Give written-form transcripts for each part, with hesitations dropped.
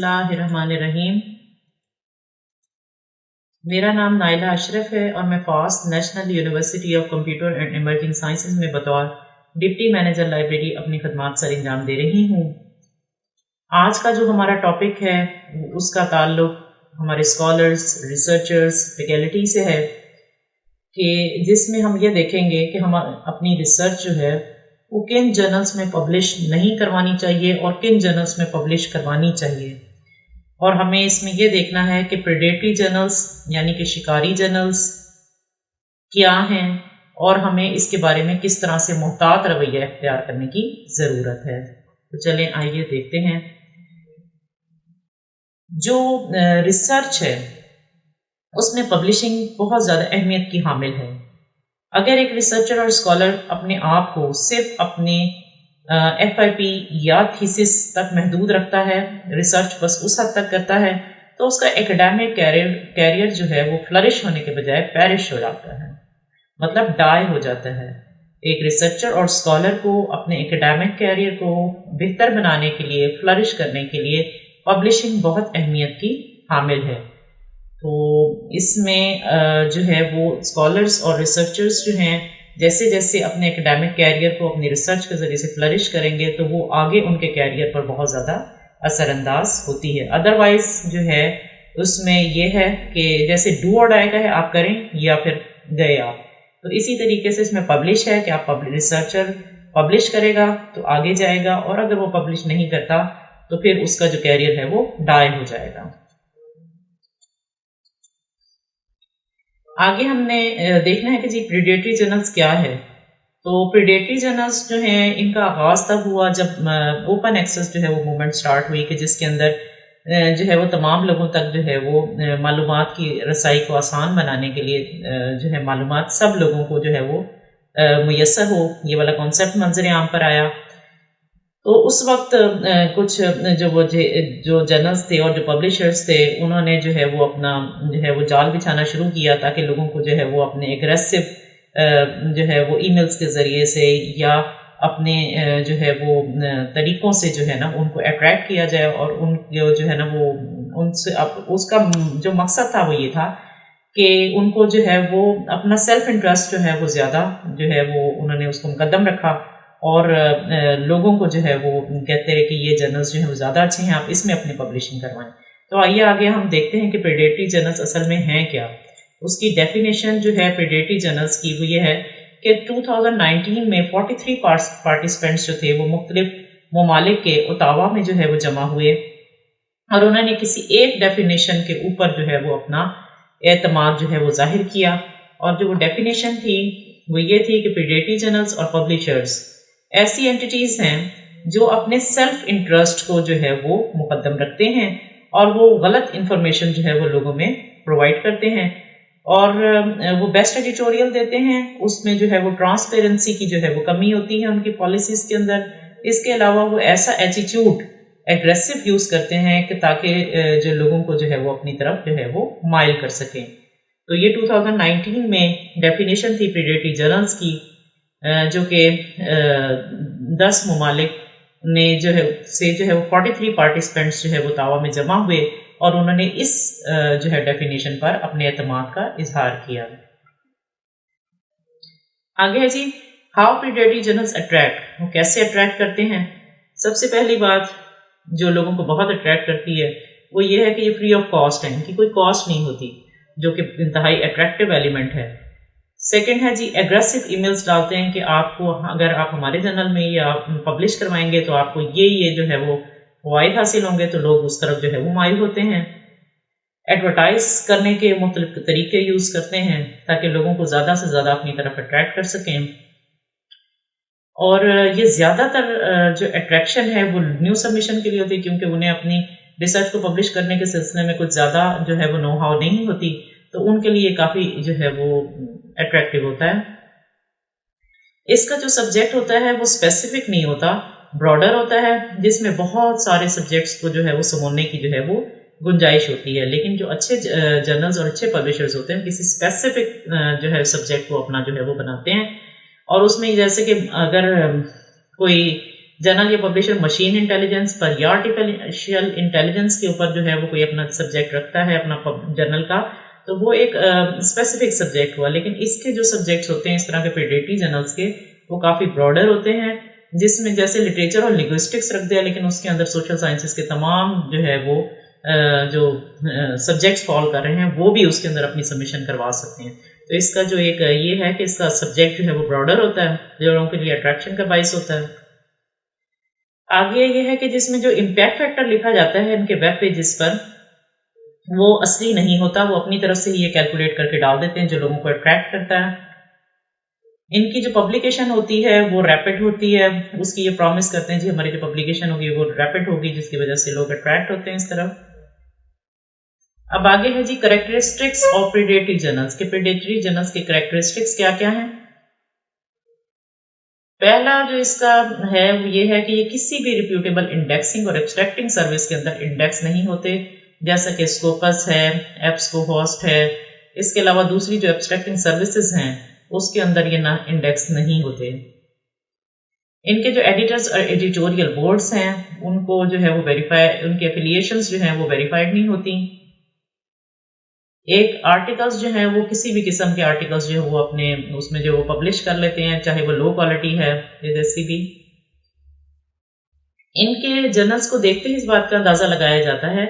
اللہ الرحمن الرحیم۔ میرا نام نائلہ اشرف ہے اور میں fast national university of computer and emerging sciences میں بطور ڈپٹی مینیجر لائبریری اپنی خدمات سر انجام دے رہی ہوں۔ آج کا جو ہمارا ٹاپک ہے اس کا تعلق ہمارے اسکالرس، ریسرچرز، فیکلٹی سے ہے کہ جس میں ہم یہ دیکھیں گے کہ ہم اپنی ریسرچ جو ہے وہ کن جرنلز میں پبلش نہیں کروانی چاہیے اور کن جرنلز میں پبلش کروانی چاہیے، اور ہمیں اس میں یہ دیکھنا ہے کہ پریڈیٹری جرنلز یعنی کہ شکاری جرنلز کیا ہیں اور ہمیں اس کے بارے میں کس طرح سے محتاط رویہ اختیار کرنے کی ضرورت ہے۔ تو چلیں آئیے دیکھتے ہیں۔ جو ریسرچ ہے اس میں پبلشنگ بہت زیادہ اہمیت کی حامل ہے۔ اگر ایک ریسرچر اور اسکالر اپنے آپ کو صرف اپنے FIP یا تھیسس تک محدود رکھتا ہے، ریسرچ بس اس حد تک کرتا ہے، تو اس کا ایکڈیمک کیریئر جو ہے وہ فلرش ہونے کے بجائے پیرش ہو جاتا ہے، مطلب ڈائی ہو جاتا ہے۔ ایک ریسرچر اور اسکالر کو اپنے ایکڈیمک کیریئر کو بہتر بنانے کے لیے، فلرش کرنے کے لیے پبلشنگ بہت اہمیت کی حامل ہے۔ تو اس میں جو ہے وہ اسکالرس اور ریسرچرز جو ہیں جیسے جیسے اپنے ایکڈیمک کیریئر کو اپنی ریسرچ کے ذریعے سے فلرش کریں گے تو وہ آگے ان کے کیریئر پر بہت زیادہ اثر انداز ہوتی ہے۔ ادروائز جو ہے اس میں یہ ہے کہ جیسے ڈو اور ڈائی کا ہے، آپ کریں یا پھر گئے آپ، تو اسی طریقے سے اس میں پبلش ہے کہ آپ ریسرچر پبلش کرے گا تو آگے جائے گا، اور اگر وہ پبلش نہیں کرتا تو پھر اس کا جو کیریئر ہے وہ ڈائی ہو جائے گا۔ آگے ہم نے دیکھنا ہے کہ جی پریڈیٹری جرنلز کیا ہے۔ تو پریڈیٹری جرنلز جو ہیں ان کا آغاز تب ہوا جب اوپن ایکسیس جو ہے وہ موومنٹ سٹارٹ ہوئی کہ جس کے اندر جو ہے وہ تمام لوگوں تک جو ہے وہ معلومات کی رسائی کو آسان بنانے کے لیے جو ہے معلومات سب لوگوں کو جو ہے وہ میسر ہو، یہ والا کانسیپٹ منظر عام پر آیا۔ تو اس وقت کچھ جو جرنلز تھے اور جو پبلشرز تھے انہوں نے جو ہے وہ اپنا جو ہے وہ جال بچھانا شروع کیا تاکہ لوگوں کو جو ہے وہ اپنے ایگریسو جو ہے وہ ای میلز کے ذریعے سے یا اپنے جو ہے وہ طریقوں سے جو ہے نا ان کو اٹریکٹ کیا جائے، اور ان جو ہے نا وہ ان سے اس کا جو مقصد تھا وہ یہ تھا کہ ان کو جو ہے وہ اپنا سیلف انٹرسٹ جو ہے وہ زیادہ جو ہے وہ انہوں نے اس کو مقدم رکھا، اور لوگوں کو جو ہے وہ کہتے ہیں کہ یہ جرنلز جو ہیں وہ زیادہ اچھے ہیں، آپ اس میں اپنی پبلشنگ کروائیں۔ تو آئیے آگے ہم دیکھتے ہیں کہ پریڈیٹری جرنلز اصل میں ہیں کیا۔ اس کی ڈیفینیشن جو ہے پریڈیٹری جرنلز کی وہ یہ ہے کہ 2019 میں 43 پارٹیسپینٹس جو تھے وہ مختلف ممالک کے اوٹاوا میں جو ہے وہ جمع ہوئے، اور انہوں نے کسی ایک ڈیفینیشن کے اوپر جو ہے وہ اپنا اعتماد جو ہے وہ ظاہر کیا، اور جو وہ ڈیفینیشن تھی وہ یہ تھی کہ پریڈیٹری جرنلز اور پبلشرز ایسی اینٹیٹیز ہیں جو اپنے سیلف انٹرسٹ کو جو ہے وہ مقدم رکھتے ہیں، اور وہ غلط انفارمیشن جو ہے وہ لوگوں میں پرووائڈ کرتے ہیں، اور وہ بیسٹ ایڈیٹوریل دیتے ہیں۔ اس میں جو ہے وہ ٹرانسپیرنسی کی جو ہے وہ کمی ہوتی ہے ان کی پالیسیز کے اندر۔ اس کے علاوہ وہ ایسا ایٹیٹیوڈ ایگریسو یوز کرتے ہیں کہ تاکہ جو لوگوں کو جو ہے وہ اپنی طرف جو ہے وہ مائل کر سکیں۔ تو یہ 2019 میں ڈیفینیشن تھی پریڈیٹری جرنلز کی، جو کہ 10 ممالک نے جو ہے 43 پارٹیسپینٹس جو ہے وہ تاوا میں جمع ہوئے، اور انہوں نے اس جو ہے ڈیفینیشن پر اپنے اعتماد کا اظہار کیا۔ آگے ہے جی ہاؤ پریڈیٹری جرنلز اٹریکٹ، وہ کیسے اٹریکٹ کرتے ہیں۔ سب سے پہلی بات جو لوگوں کو بہت اٹریکٹ کرتی ہے وہ یہ ہے کہ یہ فری آف کاسٹ ہے، ان کی کوئی کاسٹ نہیں ہوتی، جو کہ انتہائی اٹریکٹیو ایلیمنٹ ہے۔ سیکنڈ ہے جی ایگریسو ای میلز ڈالتے ہیں کہ آپ کو اگر آپ ہمارے جرنل میں یا پبلش کروائیں گے تو آپ کو یہ جو ہے وہ فوائد حاصل ہوں گے، تو لوگ اس طرف جو ہے وہ مائل ہوتے ہیں۔ ایڈورٹائز کرنے کے مختلف طریقے یوز کرتے ہیں تاکہ لوگوں کو زیادہ سے زیادہ اپنی طرف اٹریکٹ کر سکیں، اور یہ زیادہ تر جو اٹریکشن ہے وہ نیو سبمیشن کے لیے ہوتی ہے، کیونکہ انہیں اپنی ریسرچ کو پبلش کرنے کے سلسلے میں کچھ زیادہ جو ہے وہ نو ہاؤ نہیں ہوتی، تو ان کے لیے کافی جو ہے وہ اٹریکٹیو ہوتا ہے۔ اس کا جو سبجیکٹ ہوتا ہے وہ اسپیسیفک نہیں ہوتا، براڈر ہوتا ہے، جس میں بہت سارے سبجیکٹس کو جو ہے وہ سمونے کی جو ہے وہ گنجائش ہوتی ہے، لیکن جو اچھے جرنلز اور اچھے پبلشرز ہوتے ہیں کسی اسپیسیفک جو ہے سبجیکٹ کو اپنا جو ہے وہ بناتے ہیں، اور اس میں جیسے کہ اگر کوئی جرنل یا پبلشر مشین انٹیلیجنس پر یا آرٹیفیشیل انٹیلیجنس کے اوپر جو ہے وہ کوئی اپنا سبجیکٹ رکھتا ہے اپنا جرنل کا، تو وہ ایک اسپیسیفک سبجیکٹ ہوا. لیکن اس کے جو سبجیکٹس ہوتے ہیں اس طرح کے پریڈیٹری جرنلس کے، وہ کافی براڈر ہوتے ہیں، جس میں جیسے لٹریچر اور لنگوسٹکس رکھ دیا، لیکن اس کے اندر سوشل سائنسز کے تمام جو ہے وہ جو سبجیکٹس فال کر رہے ہیں وہ بھی اس کے اندر اپنی سبمیشن کروا سکتے ہیں. تو اس کا جو ایک یہ ہے کہ اس کا سبجیکٹ جو ہے وہ براڈر ہوتا ہے، جو لوگوں کے لیے اٹریکشن کا باعث ہوتا ہے. آگے یہ ہے کہ جس میں جو امپیکٹ فیکٹر لکھا جاتا ہے ان کے ویب پیجز پر، وہ اصلی نہیں ہوتا، وہ اپنی طرف سے یہ کیلکولیٹ کر کے ڈال دیتے ہیں جو لوگوں کو اٹریکٹ کرتا ہے. ان کی جو پبلیکیشن ہوتی ہے وہ ریپڈ ہوتی ہے، اس کی یہ پرومس کرتے ہیں جی ہماری جو پبلیکیشن ہوگی وہ ریپڈ ہوگی، جس کی وجہ سے لوگ اٹریکٹ ہوتے ہیں اس طرف. اب آگے ہے جی کریکٹرسٹکس آف پریڈیٹری جرنلز، کے پریڈیٹری جرنلز کے کریکٹرسٹکس کیا کیا ہیں. پہلا جو اس کا ہے وہ یہ ہے کہ یہ کسی بھی ریپیوٹیبل انڈیکسنگ اور ایبسٹریکٹنگ سروس کے اندر انڈیکس نہیں ہوتے، جیسا کہ اسکوپس ہے، ایپسکو ہوسٹ ہے. اس کے علاوہ دوسری جو ایبسٹریکٹنگ سروسز ہیں اس کے اندر یہ نہ انڈیکس نہیں ہوتے. ان کے جو ایڈیٹرز اور ایڈیٹوریل بورڈز ہیں ان کو جو ہے وہ ویریفائی، ان کے افیلیشنز جو ہیں وہ ویریفائڈ نہیں ہوتی. ایک آرٹیکلز جو ہیں وہ کسی بھی قسم کے آرٹیکلز جو ہے وہ اپنے اس میں جو وہ پبلش کر لیتے ہیں، چاہے وہ لو کوالٹی ہے یا جیسی بھی. ان کے جرنلز کو دیکھتے ہی اس بات کا اندازہ لگایا جاتا ہے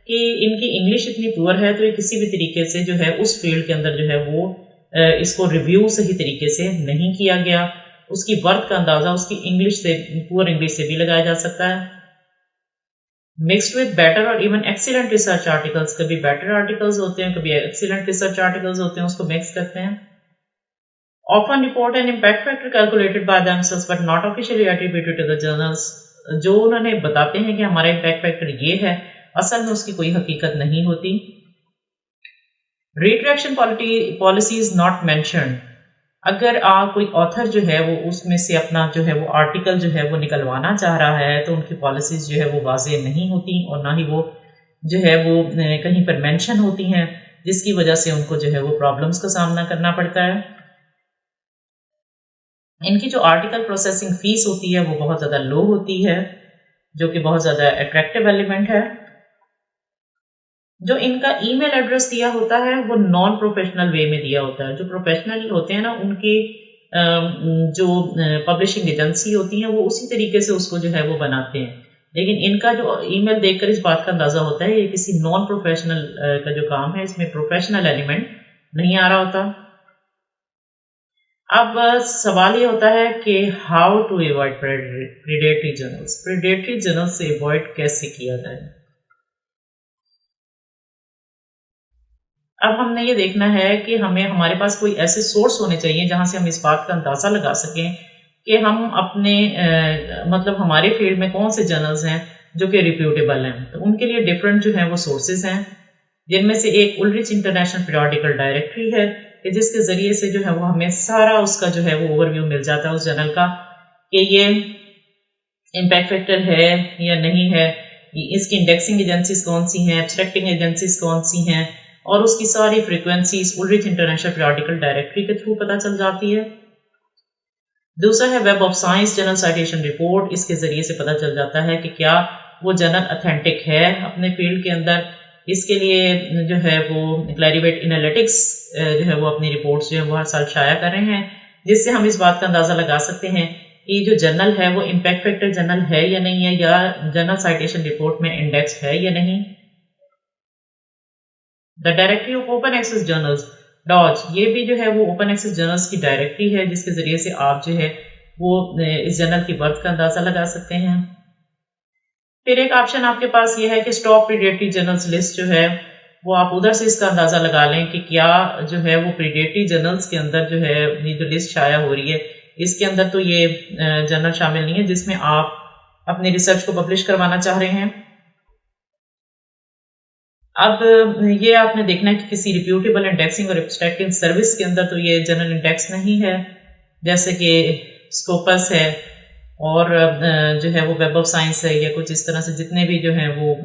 کہ ان کی انگلش اتنی پور ہے تو یہ کسی بھی طریقے سے جو ہے اس فیلڈ کے اندر جو ہے وہ اس کو ریویو صحیح طریقے سے نہیں کیا گیا. اس کی ورتھ کا اندازہ اس کی انگلش سے، پور انگلش سے بھی لگایا جا سکتا ہے. مکسڈ ود بیٹر اور ایون ایکسیلنٹ ریسرچ آرٹیکلز، کبھی بیٹر آرٹیکلز ہوتے ہیں کبھی ایکسیلنٹ ریسرچ آرٹیکلز ہوتے ہیں، اس کو مکس کرتے ہیں. often report an impact factor calculated by themselves but not officially attributed to the journals. جو انہوں نے بتاتے ہیں کہ ہمارا امپیکٹ فیکٹر یہ ہے، اصل میں اس کی کوئی حقیقت نہیں ہوتی. ریٹریکشن پالیسیز ناٹ مینشنڈ. اگر کوئی آتھر جو ہے وہ اس میں سے اپنا جو ہے وہ آرٹیکل جو ہے وہ نکلوانا چاہ رہا ہے تو ان کی پالیسیز جو ہے وہ واضح نہیں ہوتی اور نہ ہی وہ جو ہے وہ کہیں پر مینشن ہوتی ہیں، جس کی وجہ سے ان کو جو ہے وہ پرابلمس کا سامنا کرنا پڑتا ہے. ان کی جو آرٹیکل پروسیسنگ فیس ہوتی ہے وہ بہت زیادہ لو ہوتی ہے، جو کہ بہت زیادہ اٹریکٹیو ایلیمنٹ ہے. جو ان کا ای میل ایڈریس دیا ہوتا ہے وہ نان پروفیشنل وے میں دیا ہوتا ہے. جو پروفیشنل ہوتے ہیں نا ان کی جو پبلشنگ ایجنسی ہوتی ہیں وہ اسی طریقے سے اس کو جو ہے وہ بناتے ہیں، لیکن ان کا جو ای میل دیکھ کر اس بات کا اندازہ ہوتا ہے یہ کسی نان پروفیشنل کا جو کام ہے، اس میں پروفیشنل ایلیمنٹ نہیں آ رہا ہوتا. اب سوال یہ ہوتا ہے کہ how to avoid predatory journals, predatory journals سے ایوائڈ کیسے کیا جائے. اب ہم نے یہ دیکھنا ہے کہ ہمارے پاس کوئی ایسے سورس ہونے چاہیے جہاں سے ہم اس بات کا اندازہ لگا سکیں کہ ہم اپنے مطلب ہمارے فیلڈ میں کون سے جرنلز ہیں جو کہ ریپیوٹیبل ہیں. تو ان کے لیے ڈفرینٹ جو ہیں وہ سورسز ہیں، جن میں سے ایک اولرچ انٹرنیشنل پیریوڈیکل ڈائریکٹری ہے کہ جس کے ذریعے سے جو ہے وہ ہمیں سارا اس کا جو ہے وہ اوور ویو مل جاتا ہے اس جرنل کا کہ یہ امپیکٹ فیکٹر ہے یا نہیں ہے، اس کی انڈیکسنگ ایجنسیز کون سی ہیں، ایبسٹریکٹنگ ایجنسیز کون سی ہیں، اور اس کی ساری frequencies Ulrich international periodical directory کے تھرو پتہ چل جاتی ہے. دوسرا ہے web of science journal citation report. اس کے ذریعے سے پتہ چل جاتا ہے کہ کیا وہ جرنل اتھینٹک ہے اپنے فیلڈ کے اندر. اس کے لیے جو ہے وہ کلیریویٹ انالیٹکس جو ہے وہ اپنی رپورٹس جو ہے وہ ہر سال شائع کر رہے ہیں، جس سے ہم اس بات کا اندازہ لگا سکتے ہیں کہ جو جرنل ہے وہ امپیکٹ فیکٹر جرنل ہے یا نہیں ہے، یا جرنل سائٹیشن رپورٹ میں انڈیکس ہے یا نہیں. The directory of open access journals dodge, یہ بھی جو ہے وہ اوپن ایکسیس جرنلز کی ڈائریکٹری ہے جس کے ذریعے سے آپ جو ہے وہ اس جرنل کی برتھ کا اندازہ لگا سکتے ہیں. پھر ایک آپشن آپ کے پاس یہ ہے کہ اسٹاپ پریڈیٹری جرنلز لسٹ جو ہے وہ آپ ادھر سے اس کا اندازہ لگا لیں کہ کیا جو ہے وہ پریڈیٹری جرنلز کے اندر جو ہے یہ جو لسٹ شائع ہو رہی ہے اس کے اندر تو یہ جرنل شامل نہیں ہے جس میں آپ اپنی ریسرچ کو پبلش کروانا چاہ رہے ہیں. اب یہ آپ نے دیکھنا ہے کہ کسی ریپیوٹیبل انڈیکسنگ اور ایبسٹریکٹنگ سروس کے اندر تو یہ جنرل انڈیکس نہیں ہے، جیسے کہ اسکوپس ہے اور جو ہے وہ ویب آف سائنس ہے یا کچھ اس طرح سے جتنے بھی جو ہیں وہ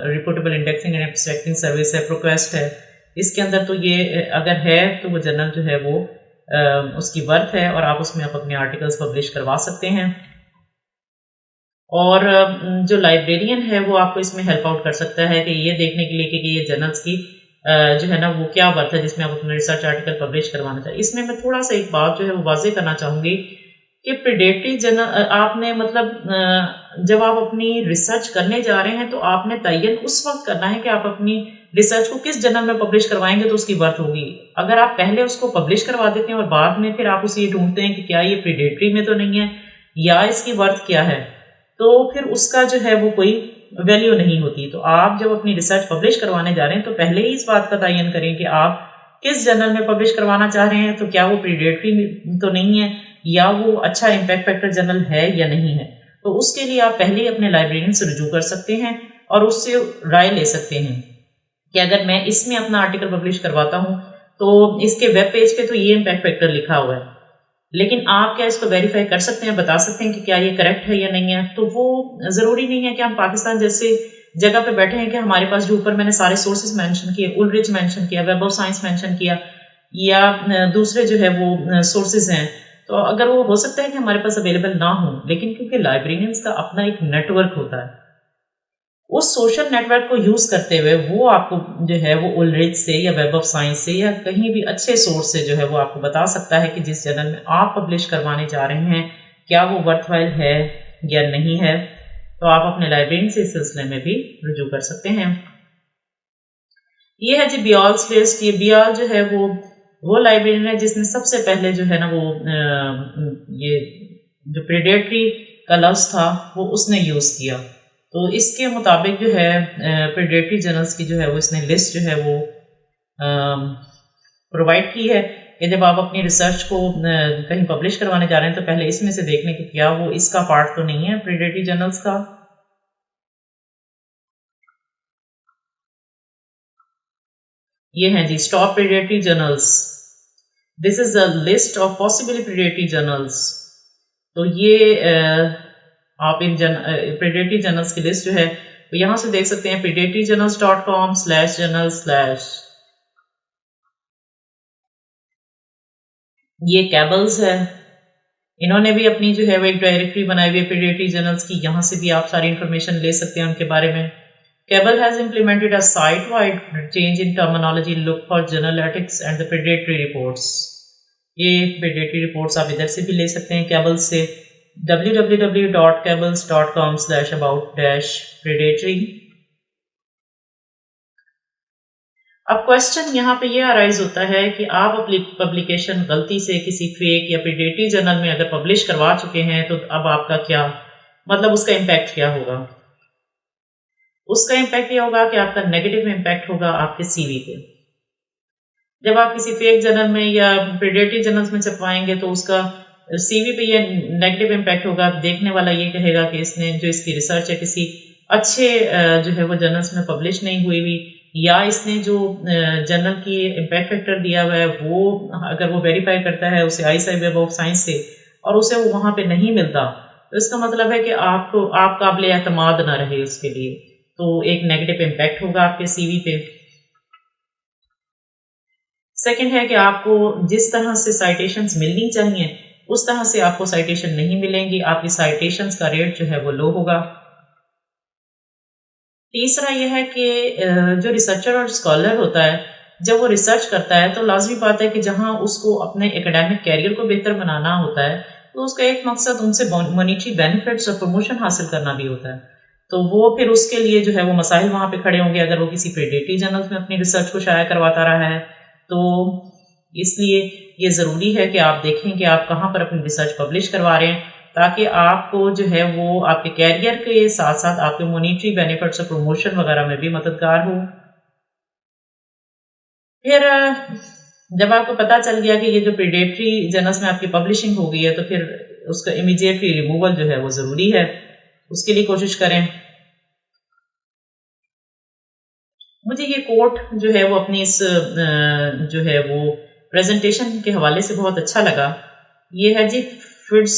ریپیوٹیبل انڈیکسنگ اینڈ ایبسٹریکٹنگ سروس ہے، پروکویسٹ ہے، اس کے اندر تو یہ اگر ہے تو وہ جنرل جو ہے وہ اس کی ورتھ ہے اور آپ اس میں اپنے آرٹیکلس پبلش کروا سکتے ہیں. اور جو لائبریرین ہے وہ آپ کو اس میں ہیلپ آؤٹ کر سکتا ہے کہ یہ دیکھنے کے لیے کہ یہ جرنلس کی جو ہے نا وہ کیا ورتھ ہے جس میں آپ اپنا ریسرچ آرٹیکل پبلش کروانا چاہیے. اس میں تھوڑا سا ایک بات جو ہے وہ واضح کرنا چاہوں گی کہ پریڈیٹری جرنل آپ نے مطلب جب آپ اپنی ریسرچ کرنے جا رہے ہیں تو آپ نے تعین اس وقت کرنا ہے کہ آپ اپنی ریسرچ کو کس جرنل میں پبلش کروائیں گے تو اس کی ورتھ ہوگی. اگر آپ پہلے اس کو پبلش کروا دیتے ہیں اور بعد میں پھر آپ اسے یہ ڈھونڈتے ہیں کہ کیا یہ پریڈیٹری میں تو نہیں ہے یا اس کی ورتھ کیا ہے, تو پھر اس کا جو ہے وہ کوئی ویلیو نہیں ہوتی. تو آپ جب اپنی ریسرچ پبلش کروانے جا رہے ہیں تو پہلے ہی اس بات کا تعین کریں کہ آپ کس جرنل میں پبلش کروانا چاہ رہے ہیں, تو کیا وہ پریڈیٹری تو نہیں ہے یا وہ اچھا امپیکٹ فیکٹر جرنل ہے یا نہیں ہے. تو اس کے لیے آپ پہلے ہی اپنے لائبریرین سے رجوع کر سکتے ہیں اور اس سے رائے لے سکتے ہیں کہ اگر میں اس میں اپنا آرٹیکل پبلش کرواتا ہوں تو اس کے ویب پیج پہ تو یہ امپیکٹ فیکٹر لکھا ہوا ہے, لیکن آپ کیا اس کو ویریفائی کر سکتے ہیں, بتا سکتے ہیں کہ کیا یہ کریکٹ ہے یا نہیں ہے. تو وہ ضروری نہیں ہے کہ ہم پاکستان جیسے جگہ پہ بیٹھے ہیں کہ ہمارے پاس جو اوپر میں نے سارے سورسز مینشن کیے, اولرچ مینشن کیا, ویب آف سائنس مینشن کیا یا دوسرے جو ہے وہ سورسز ہیں, تو اگر وہ ہو سکتا ہے کہ ہمارے پاس اویلیبل نہ ہوں, لیکن کیونکہ لائبریرینس کا اپنا ایک نیٹ ورک ہوتا ہے, اس سوشل نیٹ ورک کو یوز کرتے ہوئے وہ آپ کو جو ہے وہ اولریج سے یا ویب آف سائنس سے یا کہیں بھی اچھے سورس سے جو ہے وہ آپ کو بتا سکتا ہے کہ جس جرنل میں آپ پبلش کروانے جا رہے ہیں کیا وہ ورتھ وائل ہے یا نہیں ہے. تو آپ اپنے لائبریرین سے اس سلسلے میں بھی رجوع کر سکتے ہیں. یہ ہے جی بیالس لسٹ. یہ بیال جو ہے وہ لائبریرین ہے جس نے سب سے پہلے جو ہے نا وہ یہ جو پریڈیٹری کا لفظ تھا وہ اس نے یوز کیا. تو اس کے مطابق جو ہے پریڈیٹری جرنلز کی جو ہے وہ اس نے لسٹ جو ہے وہ پرووائڈ کی ہے کہ جب آپ اپنی ریسرچ کو کہیں پبلش کروانے جا رہے ہیں تو پہلے اس میں سے دیکھ لیں کہ کیا وہ اس کا پارٹ تو نہیں ہے پریڈیٹری جرنلز کا. یہ ہیں جی stop predatory journals. This is a list of possible predatory journals. تو یہ آپ ان پریڈیٹری جرنلز کی لسٹ جو ہے وہ یہاں سے دیکھ سکتے ہیں predatorjournals.com/journal/ یہ کیبلز ہے, انہوں نے بھی اپنی جو ہے وہ ایک ڈائریکٹری بنائی ہوئی ہے پریڈیٹری جرنلز کی, یہاں سے بھی آپ ساری انفارمیشن لے سکتے ہیں ان کے بارے میں. Cable has implemented a site-wide change in terminology. Look for journaletics and the predatory reports. یہ predatory reports آپ ادھر سے بھی لے سکتے ہیں Cable سے www.cables.com/about-predatory. اب کوشچن یہاں پہ یہ ارائز ہوتا ہے کہ آپ اپنی پبلیکیشن غلطی سے کسی فیک یا پریڈیٹری جرنل میں اگر پبلش کروا چکے ہیں تو اب آپ کا کیا مطلب, اس کا امپیکٹ کیا ہوگا. اس کا امپیکٹ یہ ہوگا کہ آپ کا نیگیٹو امپیکٹ ہوگا آپ کے سی وی پہ. جب آپ کسی فیک جرنل میں یا پریڈیٹری جرنلز میں چھپوائیں گے تو اس کا سی وی پہ یہ نیگیٹو امپیکٹ ہوگا. دیکھنے والا یہ کہے گا کہ اس نے جو اس کی ریسرچ ہے کسی اچھے جو ہے وہ جرنلز میں پبلش نہیں ہوئی ہوئی, یا اس نے جو جرنل کی امپیکٹ فیکٹر دیا ہوا ہے وہ اگر وہ ویریفائی کرتا ہے اسے ISI ویب آف سائنس سے اور اسے وہ وہاں پہ نہیں ملتا تو اس کا مطلب ہے کہ آپ قابل اعتماد نہ رہے اس کے لیے, تو ایک نیگیٹو امپیکٹ ہوگا آپ کے سی وی پہ. سیکنڈ ہے کہ آپ کو جس طرح سے سائٹیشنز ملنی چاہیے اس طرح سے آپ کو سائٹیشن نہیں ملیں گی, آپ کی سائٹیشنز کا ریٹ جو ہے وہ لو ہوگا. تیسرا یہ ہے کہ جو ریسرچر اور اسکالر ہوتا ہے جب وہ ریسرچ کرتا ہے تو لازمی بات ہے کہ جہاں اس کو اپنے ایکیڈیمک کیریئر کو بہتر بنانا ہوتا ہے تو اس کا ایک مقصد ان سے مانیٹری بینیفٹس اور پروموشن حاصل کرنا بھی ہوتا ہے. تو وہ پھر اس کے لیے جو ہے وہ مسائل وہاں پہ کھڑے ہوں گے اگر وہ کسی پریڈیٹری جرنلز میں اپنی ریسرچ کو شائع کرواتا رہا ہے. تو اس لیے یہ ضروری ہے کہ آپ دیکھیں کہ آپ کہاں پر اپنی ریسرچ پبلش کروا رہے ہیں تاکہ آپ کو جو ہے وہ آپ کے کیریئر کے ساتھ ساتھ آپ کے مانیٹری بینیفٹس اور پروموشن وغیرہ میں بھی مددگار ہو. پھر جب آپ کو پتہ چل گیا کہ یہ جو پریڈیٹری جرنلز میں آپ کی پبلشنگ ہو گئی ہے تو پھر اس کا امیڈیٹلی ریموول جو ہے وہ ضروری ہے, اس کے لیے کوشش کریں. مجھے یہ کوٹ جو ہے وہ اپنی اس جو ہے وہ پریزنٹیشن کے حوالے سے بہت اچھا لگا. یہ ہے جی فٹز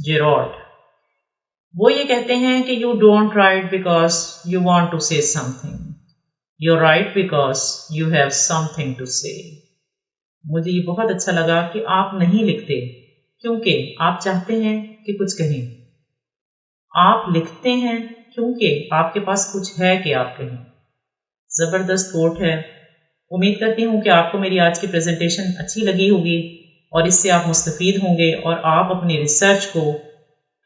جیرالڈ. وہ یہ کہتے ہیں کہ you don't write because you want to say something, you write because you have something to say. مجھے یہ بہت اچھا لگا کہ آپ نہیں لکھتے کیونکہ آپ چاہتے ہیں کہ کچھ کہیں، آپ لکھتے ہیں کیونکہ آپ کے پاس کچھ ہے کہ آپ کہیں۔ زبردست کوٹ ہے۔ امید کرتی ہوں کہ آپ کو میری آج کی پریزنٹیشن اچھی لگی ہوگی اور اس سے آپ مستفید ہوں گے اور آپ اپنی ریسرچ کو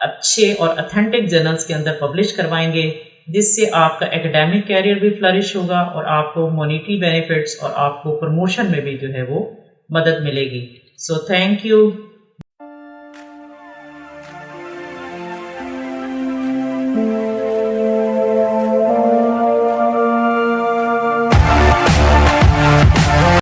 اچھے اور اتھینٹک جرنلز کے اندر پبلش کروائیں گے، جس سے آپ کا ایکیڈیمک کیریئر بھی فلرش ہوگا اور آپ کو مونیٹری بینیفٹس اور آپ کو پروموشن میں بھی جو ہے وہ مدد ملے گی۔ So thank you.